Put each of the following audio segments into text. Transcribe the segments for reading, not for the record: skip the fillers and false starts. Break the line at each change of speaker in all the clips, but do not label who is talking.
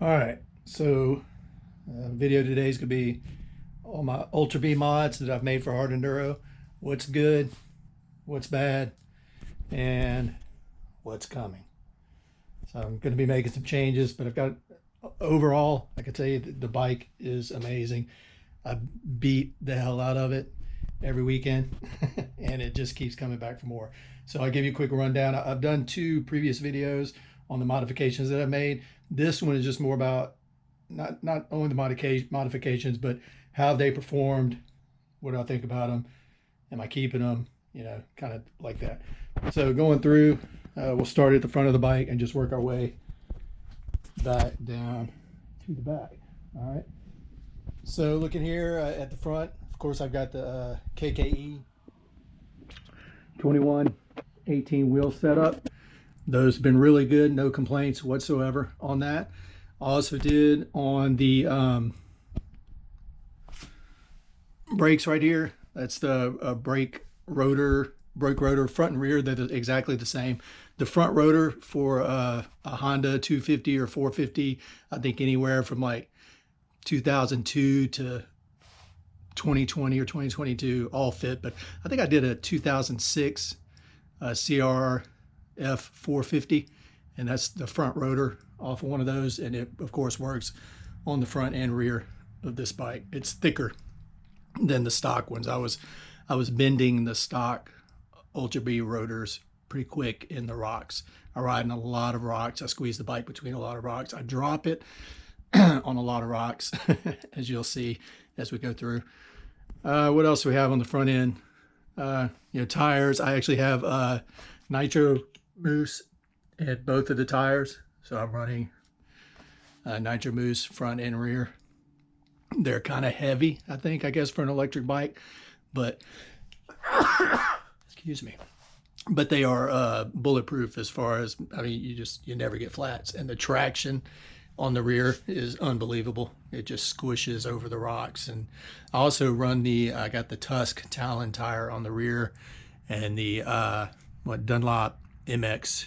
All right, so video today is going to be all my Ultra B mods that I've made for hard enduro. What's good, what's bad, and what's coming. So I'm going to be making some changes, but I've got overall, I can tell you the bike is amazing. I beat the hell out of it every weekend and it just keeps coming back for more. So I'll give you a quick rundown. I've done two previous videos on the modifications that I've made. This one is just more about not only the modifications, but how they performed. What do I think about them? Am I keeping them? You know, kind of like that. So going through, we'll start at the front of the bike and just work our way back down to the back. All right. So looking here at the front, of course, I've got the KKE 2118 wheel setup. Those have been really good, no complaints whatsoever on that. I also did on the brakes right here. That's the brake rotor front and rear. They're exactly the same. The front rotor for a Honda 250 or 450, I think anywhere from like 2002 to 2020 or 2022 all fit, but I think I did a 2006 CR F450, and that's the front rotor off of one of those, and it of course works on the front and rear of this bike. It's thicker than the stock ones. I was bending the stock Ultra B rotors pretty quick in the rocks. I ride in a lot of rocks. I squeeze the bike between a lot of rocks. I drop it on a lot of rocks, as you'll see as we go through. What else do we have on the front end? Tires. I actually have nitro mousse at both of the tires, so I'm running nitro mousse front and rear. They're kind of heavy, I guess for an electric bike, but excuse me, but they are bulletproof as far as, I mean, you never get flats, and the traction on the rear is unbelievable. It just squishes over the rocks. And I also run I got the Tusk Talon tire on the rear, and the Dunlop MX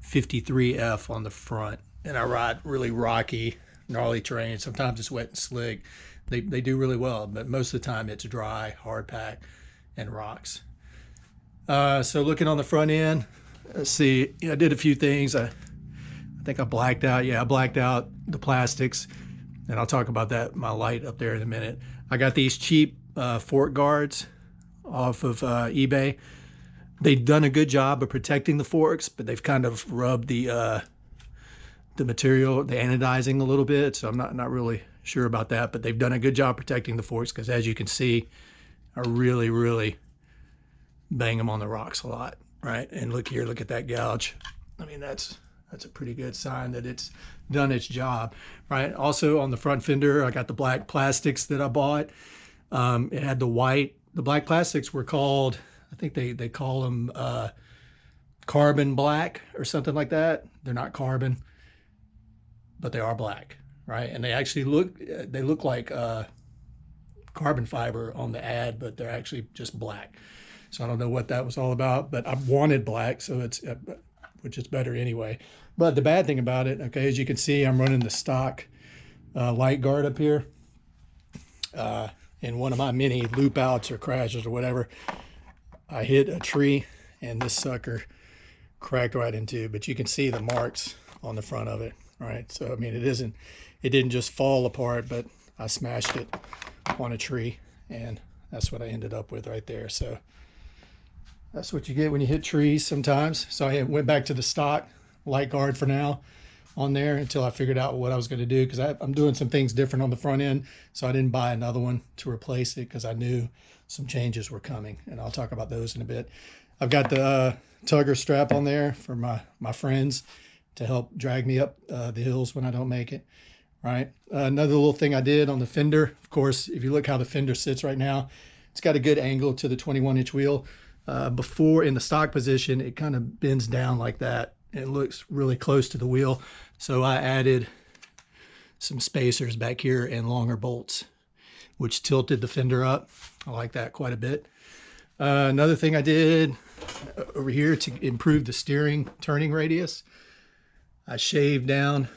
53F on the front. And I ride really rocky, gnarly terrain. Sometimes it's wet and slick. They do really well, but most of the time it's dry, hard pack, and rocks. So looking on the front end, let's see, I did a few things. I think I blacked out. Yeah, I blacked out the plastics, and I'll talk about that, my light up there in a minute. I got these cheap fork guards off of eBay. They've done a good job of protecting the forks, but they've kind of rubbed the material, the anodizing a little bit, so I'm not really sure about that, but they've done a good job protecting the forks, because as you can see, I really bang them on the rocks a lot, right? And look here, look at that gouge. I mean, that's a pretty good sign that it's done its job, right? Also on the front fender, I got the black plastics that I bought. It had the black plastics were called, I think they call them carbon black or something like that. They're not carbon, but they are black, right? And they actually look like carbon fiber on the ad, but they're actually just black. So I don't know what that was all about, but I wanted black, so it's which is better anyway. But the bad thing about it, okay, as you can see, I'm running the stock light guard up here. In one of my many loop outs or crashes or whatever, I hit a tree and this sucker cracked right in two, but you can see the marks on the front of it, right? So, I mean, it didn't just fall apart, but I smashed it on a tree, and that's what I ended up with right there. So that's what you get when you hit trees sometimes. So I went back to the stock light guard for now on there until I figured out what I was going to do, because I'm doing some things different on the front end. So I didn't buy another one to replace it, because I knew some changes were coming, and I'll talk about those in a bit. I've got the tugger strap on there for my friends to help drag me up the hills when I don't make it, right? Another little thing I did on the fender, of course, if you look how the fender sits right now, it's got a good angle to the 21-inch wheel. Before, in the stock position, it kind of bends down like that. It looks really close to the wheel. So I added some spacers back here and longer bolts, which tilted the fender up. I like that quite a bit. Another thing I did over here to improve the steering turning radius, I shaved down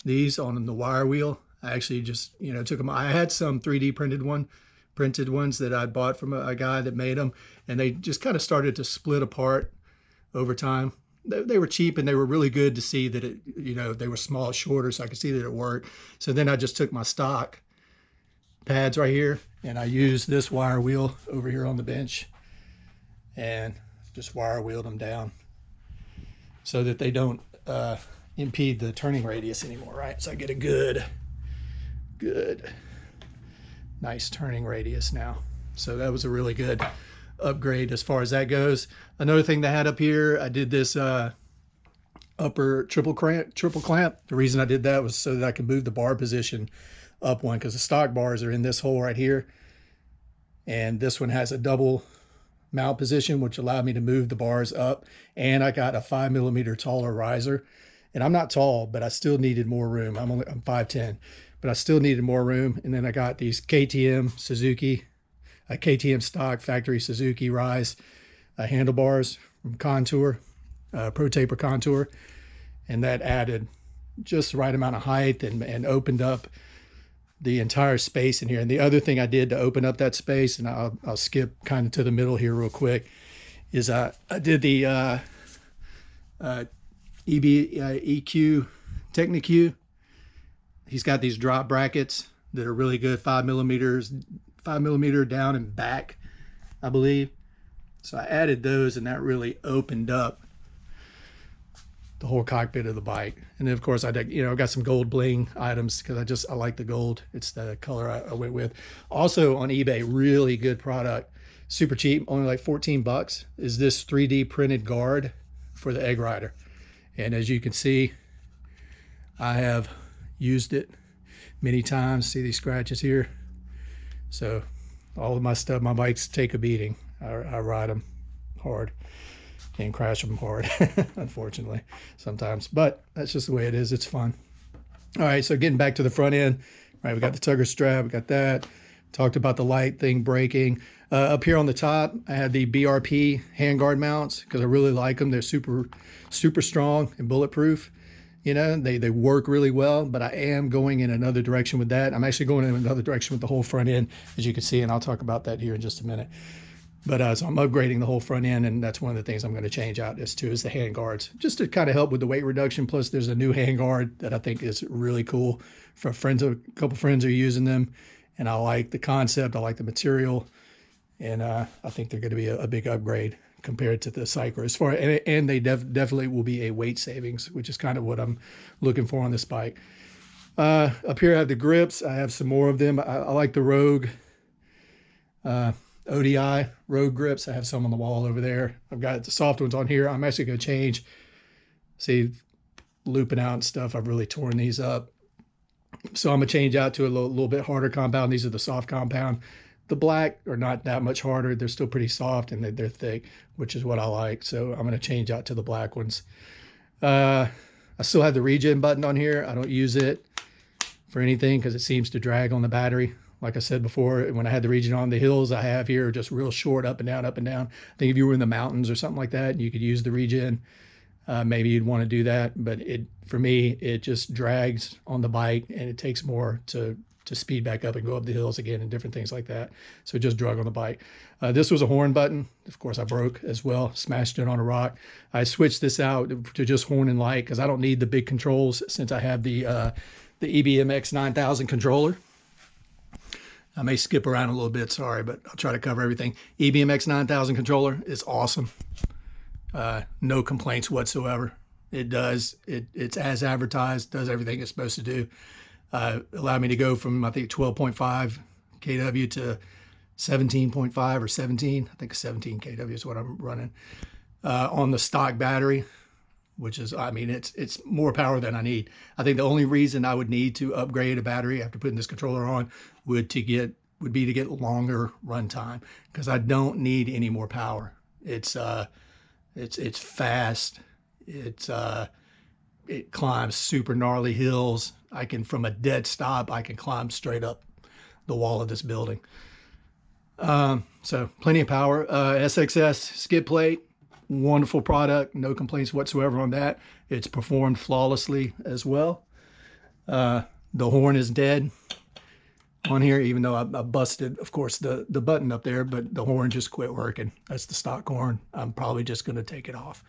these on the wire wheel. I actually just, you know, took them. I had some 3D printed ones that I bought from a guy that made them, and they just kind of started to split apart over time. They were cheap and they were really good to see that it, you know, they were small, shorter, so I could see that it worked. So then I just took my stock pads right here and I used this wire wheel over here on the bench and just wire wheeled them down so that they don't impede the turning radius anymore, right? So I get a good nice turning radius now. So that was a really good upgrade as far as that goes. Another thing they had up here, I did this upper triple clamp. The reason I did that was so that I could move the bar position up one, because the stock bars are in this hole right here, and this one has a double mount position, which allowed me to move the bars up. And I got a 5mm taller riser, and I'm not tall, but I still needed more room. I'm 5'10", but I still needed more room. And then I got these KTM Suzuki, a KTM stock factory Suzuki rise handlebars from Contour, Pro Taper Contour, and that added just the right amount of height and opened up the entire space in here. And the other thing I did to open up that space, and I'll skip kind of to the middle here real quick, is I did the EQ Techniq. He's got these drop brackets that are really good, 5mm down and back, I believe. So I added those, and that really opened up the whole cockpit of the bike. And then of course I did, you know, got some gold bling items because I like the gold. It's the color I went with. Also on eBay, really good product, super cheap, only like 14 bucks, is this 3D printed guard for the Egg Rider. And as you can see, I have used it many times. See these scratches here? So all of my stuff, my bikes take a beating. I ride them hard and crash them hard, unfortunately, sometimes. But that's just the way it is. It's fun. All right, so getting back to the front end, right? We got the tugger strap, we got that. Talked about the light thing breaking. Up here on the top, I had the BRP handguard mounts because I really like them. They're super strong and bulletproof. You know, they work really well, but I am going in another direction with that. I'm actually going in another direction with the whole front end, as you can see, and I'll talk about that here in just a minute. But so I'm upgrading the whole front end, and that's one of the things I'm going to change out is the hand guards, just to kind of help with the weight reduction. Plus, there's a new hand guard that I think is really cool. For friends, a couple friends are using them, and I like the concept. I like the material, and I think they're going to be a big upgrade compared to the Cycler. As far and they definitely will be a weight savings, which is kind of what I'm looking for on this bike. Up here I have the grips. I have some more of them. I like the Rogue ODI Rogue grips. I have some on the wall over there. I've got the soft ones on here. I'm actually going to change. See, looping out and stuff, I've really torn these up. So I'm going to change out to a little bit harder compound. These are the soft compound. The black are not that much harder. They're still pretty soft, and they're thick, which is what I like. So I'm going to change out to the black ones. I still have the regen button on here. I don't use it for anything because it seems to drag on the battery. Like I said before, when I had the regen on, the hills I have here are just real short, up and down, up and down. I think if you were in the mountains or something like that, you could use the regen. Maybe you'd want to do that. But for me, it just drags on the bike, and it takes more to speed back up and go up the hills again and different things like that. So it just drug on the bike. This was a horn button. Of course, I broke as well, smashed it on a rock. I switched this out to just horn and light because I don't need the big controls since I have the EBMX 9000 controller. I may skip around a little bit, sorry, but I'll try to cover everything. EBMX 9000 controller is awesome. No complaints whatsoever. It's as advertised, does everything it's supposed to do. Allowed me to go from, I think, 12.5 kW to 17.5 or 17. I think 17 kW is what I'm running on the stock battery, which is, I mean, it's more power than I need. I think the only reason I would need to upgrade a battery after putting this controller on would be to get longer runtime, because I don't need any more power. It's fast. It climbs super gnarly hills. I can, from a dead stop, I can climb straight up the wall of this building. So plenty of power. SXS skid plate, wonderful product. No complaints whatsoever on that. It's performed flawlessly as well. The horn is dead on here, even though I busted, of course, the button up there, but the horn just quit working. That's the stock horn. I'm probably just going to take it off.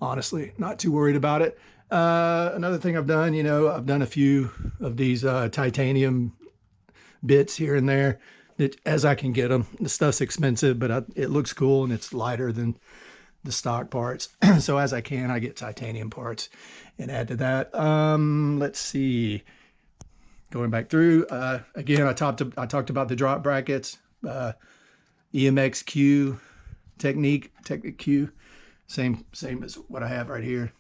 Honestly, not too worried about it. Another thing I've done, you know, I've done a few of these titanium bits here and there as I can get them. The stuff's expensive, but it looks cool and it's lighter than the stock parts. So as I can, I get titanium parts and add to that. Let's see. Going back through, again, I talked about the drop brackets, EMX Q Technic Q, same as what I have right here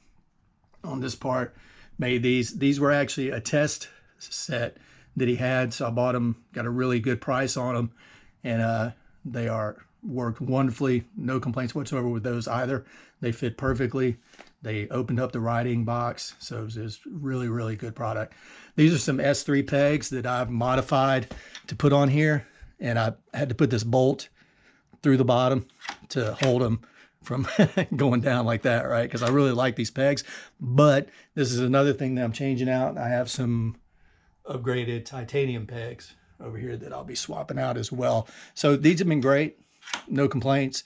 on this part. Made these were actually a test set that he had, so I bought them, got a really good price on them, and they worked wonderfully. No complaints whatsoever with those either. They fit perfectly. They opened up the riding box, so it was really, really good product. These are some S3 pegs that I've modified to put on here, and I had to put this bolt through the bottom to hold them from going down like that, right? Because I really like these pegs. But this is another thing that I'm changing out. I have some upgraded titanium pegs over here that I'll be swapping out as well. So these have been great, no complaints.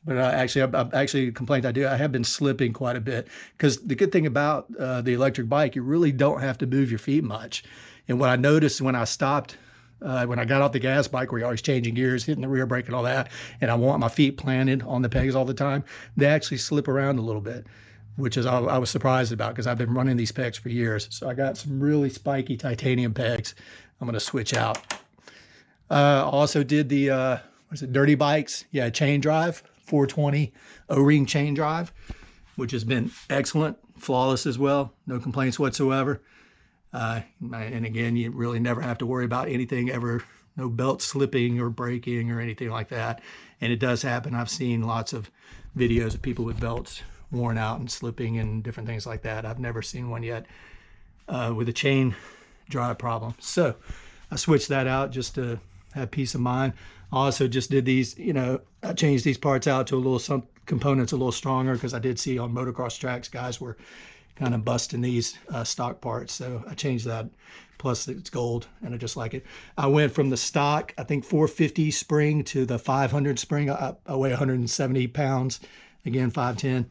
But actually, complaint I do, I have been slipping quite a bit, because the good thing about the electric bike, you really don't have to move your feet much. And what I noticed when I stopped, when I got off the gas bike, where you're always changing gears, hitting the rear brake and all that, and I want my feet planted on the pegs all the time, they actually slip around a little bit, which is I was surprised about, because I've been running these pegs for years. So I got some really spiky titanium pegs I'm going to switch out. Also did the, was it Dirty Bikes? Yeah, chain drive. 420 O-ring chain drive, which has been excellent, flawless as well, no complaints whatsoever. And again, you really never have to worry about anything ever, no belt slipping or breaking or anything like that. And it does happen. I've seen lots of videos of people with belts worn out and slipping and different things like that. I've never seen one yet with a chain drive problem. So I switched that out just to have peace of mind. I also just did these, you know, I changed these parts out to some components a little stronger, because I did see on motocross tracks guys were kind of busting these stock parts. So I changed that. Plus it's gold and I just like it. I went from the stock, I think 450 spring, to the 500 spring. I weigh 170 pounds, again 5'10",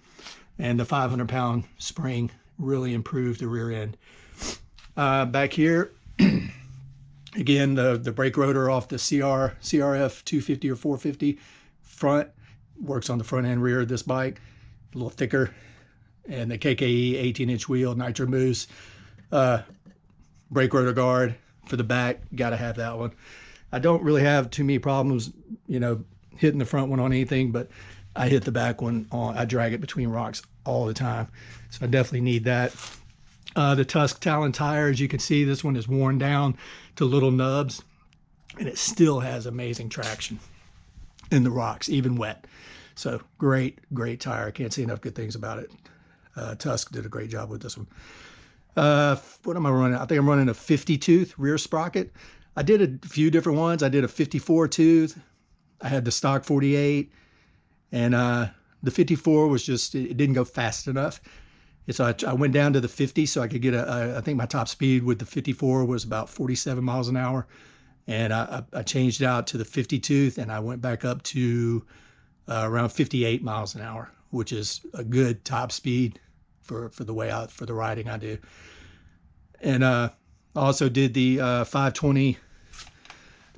and the 500-pound spring really improved the rear end. Back here, again, the brake rotor off the CRF 250 or 450 front works on the front and rear of this bike, a little thicker. And the KKE 18-inch wheel, nitro mousse, brake rotor guard for the back, got to have that one. I don't really have too many problems, you know, hitting the front one on anything, but I hit the back one on, I drag it between rocks all the time. So I definitely need that. The Tusk Talon tire, as you can see, this one is worn down to little nubs, and it still has amazing traction in the rocks, even wet. So great tire. Can't say enough good things about it. Tusk did a great job with this one. What am I running? I think I'm running a 50 tooth rear sprocket. I did a few different ones. I did a 54 tooth. I had the stock 48, and the 54 was just, it didn't go fast enough. So I went down to the 50 so I could get I think my top speed with the 54 was about 47 miles an hour. And I changed out to the 50 tooth, and I went back up to around 58 miles an hour, which is a good top speed for the riding I do. And I also did the 520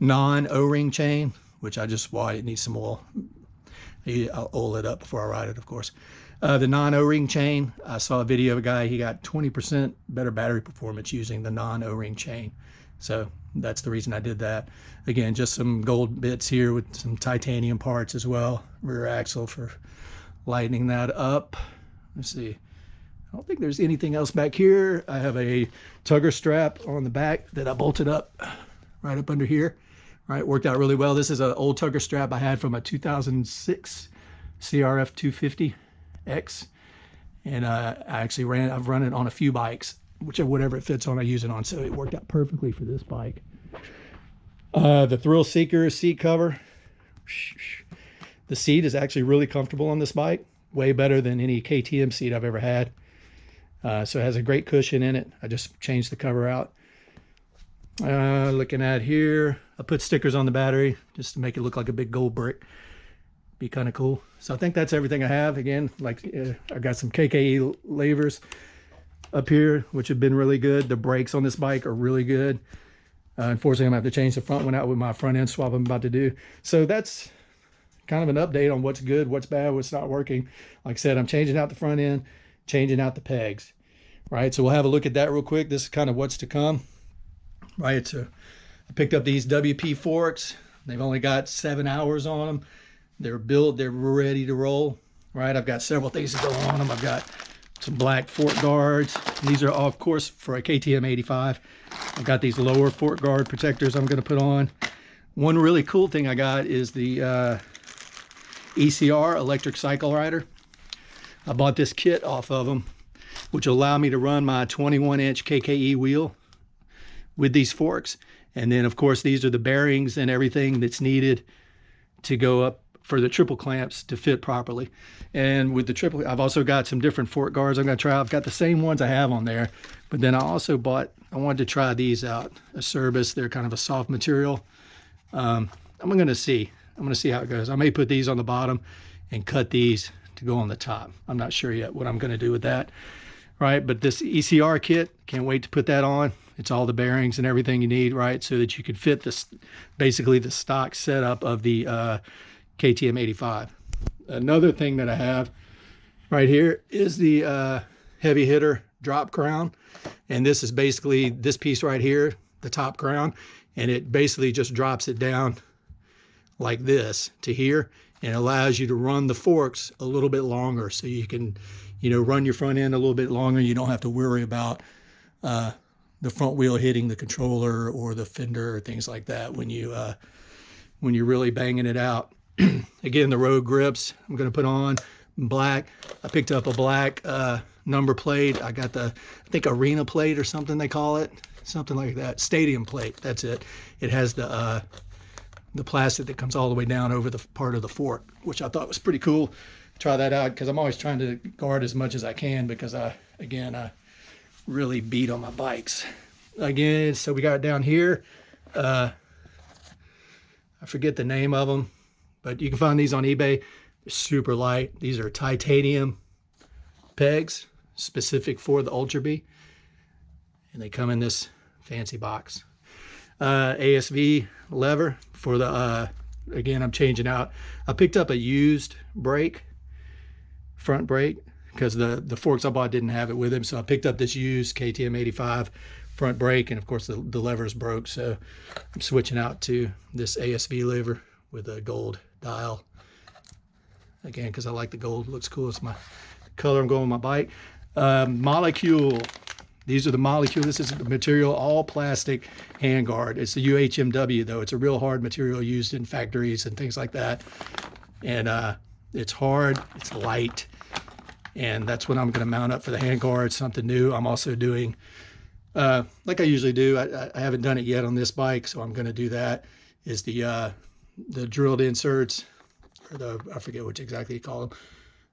non O-ring chain, which it needs some oil. I'll oil it up before I ride it, of course. The non-O-ring chain, I saw a video of a guy, he got 20% better battery performance using the non-O-ring chain. So that's the reason I did that. Again, just some gold bits here with some titanium parts as well. Rear axle for lightening that up. Let's see. I don't think there's anything else back here. I have a tugger strap on the back that I bolted up right up under here. Right, worked out really well. This is an old tugger strap I had from a 2006 CRF 250X, and I've run it on a few bikes, whatever it fits on, I use it on. So it worked out perfectly for this bike. The Thrill Seeker seat cover. The seat is actually really comfortable on this bike, way better than any KTM seat I've ever had. So it has a great cushion in it. I just changed the cover out. Looking at here, I put stickers on the battery just to make it look like a big gold brick. Be kind of cool. So I think that's everything I have. Again, like I got some KKE levers up here, which have been really good. The brakes on this bike are really good. Unfortunately, I'm gonna have to change the front one out with my front end swap I'm about to do. So that's kind of an update on what's good, what's bad, what's not working. Like I said, I'm changing out the front end, changing out the pegs. Right, so we'll have a look at that real quick. This is kind of what's to come. Right, so I picked up these WP forks. They've only got 7 hours on them. They're built, they're ready to roll. Right, I've got several things to go on them. I've got some black fork guards. These are all, of course, for a KTM 85. I've got these lower fork guard protectors I'm going to put on. One really cool thing I got is the ECR electric cycle rider. I bought this kit off of them, which will allow me to run my 21-inch KKE wheel with these forks. And then, of course, these are the bearings and everything that's needed to go up for the triple clamps to fit properly. And with the triple, I've also got some different fork guards I'm gonna try. I've got the same ones I have on there, but then I also I wanted to try these out, a Cerbis. They're kind of a soft material. I'm gonna see how it goes. I may put these on the bottom and cut these to go on the top. I'm not sure yet what I'm gonna do with that. Right, but this ECR kit, can't wait to put that on. It's all the bearings and everything you need, right, so that you can fit this, basically the stock setup of the KTM 85. Another thing that I have right here is the heavy hitter drop crown, and this is basically this piece right here, the top crown, and it basically just drops it down like this to here, and it allows you to run the forks a little bit longer, so you can, you know, run your front end a little bit longer. You don't have to worry about the front wheel hitting the controller or the fender or things like that when you're really banging it out. Again, the road grips I'm going to put on black. I picked up a black number plate. I got the, I think, arena plate or something they call it, something like that. Stadium plate, that's it. It has the plastic that comes all the way down over the part of the fork, which I thought was pretty cool. Try that out because I'm always trying to guard as much as I can because I really beat on my bikes. Again, so we got down here. I forget the name of them, but you can find these on eBay. They're super light. These are titanium pegs specific for the Ultra B, and they come in this fancy box. ASV lever for the again, I'm changing out. I picked up a used brake, front brake, because the forks I bought didn't have it with them, so I picked up this used KTM 85 front brake, and of course the lever's broke, so I'm switching out to this ASV lever with a gold dial, again because I like the gold. It looks cool. It's my color I'm going with my bike. Molecule, these are the Molecule. This is the material, all plastic handguard. It's the UHMW though. It's a real hard material used in factories and things like that, and it's hard, it's light, and that's what I'm going to mount up for the handguard. Something new I'm also doing, like I usually do. I haven't done it yet on this bike, so I'm going to do that, is the drilled inserts, or the, I forget what exactly you call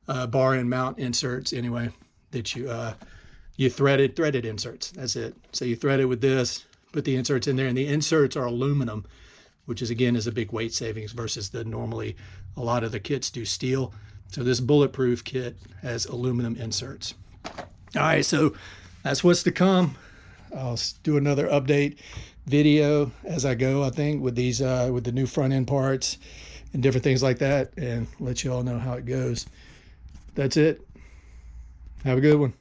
them, bar and mount inserts anyway, that you threaded inserts. That's it. So you thread it with this, put the inserts in there, and the inserts are aluminum, which is again is a big weight savings versus the normally a lot of the kits do steel. So this bulletproof kit has aluminum inserts. All right, so that's what's to come. I'll do another update video as I go, I think, with these with the new front end parts and different things like that, and let you all know how it goes. That's it. Have a good one.